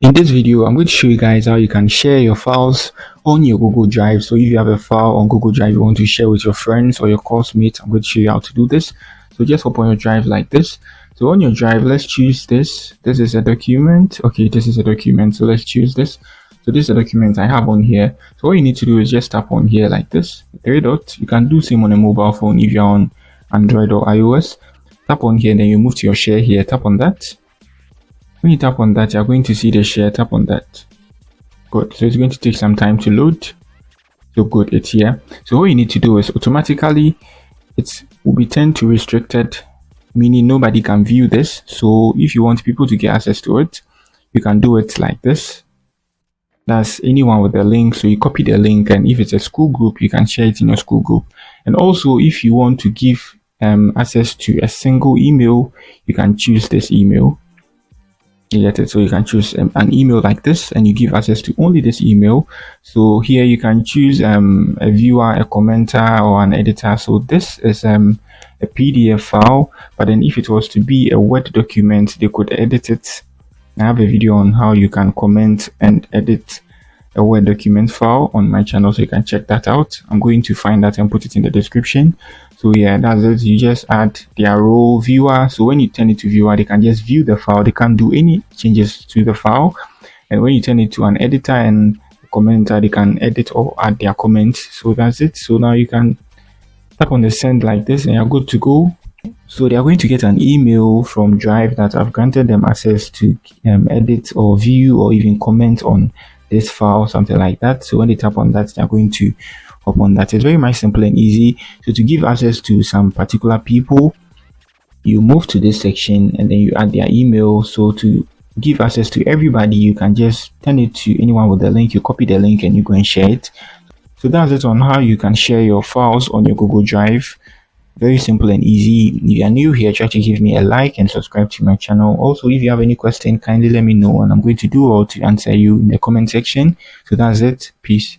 In this video, I'm going to show you guys how you can share your files on your Google Drive. So if you have a file on Google Drive you want to share with your friends or your classmates, I'm going to show you how to do this. So just open your drive like this. So on your drive, let's choose this. This is a document. Okay, this is a document. So let's choose this. So this is a document I have on here. So all you need to do is just tap on here like this. Three dots. You can do same on a mobile phone if you're on Android or iOS. Tap on here, then you move to your share here. Tap on that. When you tap on that, you're going to see the share. Tap on that. Good. So it's going to take some time to load. So good, it's here. So what you need to do is automatically it will be turned to restricted, meaning nobody can view this. So if you want people to get access to it, you can do it like this. That's anyone with a link. So you copy the link, and if it's a school group, you can share it in your school group. And also if you want to give access to a single email, you can choose this email. You get it? So you can choose an email like this, and you give access to only this email. So here you can choose a viewer, a commenter, or an editor. So this is a PDF file, but then if it was to be a Word document, they could edit it. I have a video on how you can comment and edit a Word document file on my channel, so you can check that out. I'm going to find that and put it in the description. So yeah, that's it. You just add their role viewer. So when you turn it to viewer, they can just view the file. They can't do any changes to the file. And when you turn it to an editor and commenter, they can edit or add their comments. So that's it. So now you can tap on the send like this, and you're good to go. So they are going to get an email from Drive that I've granted them access to edit or view or even comment on this file, something like that. So when they tap on that, they're going to hop on that. It's very much simple and easy. So to give access to some particular people, you move to this section and then you add their email. So to give access to everybody, you can just turn it to anyone with the link. You copy the link and you go and share it. So that's it on how you can share your files on your Google Drive. Very simple and easy. If you are new here, try to give me a like and subscribe to my channel. Also, if you have any question, kindly let me know, and I'm going to do all to answer you in the comment section. So that's it. Peace.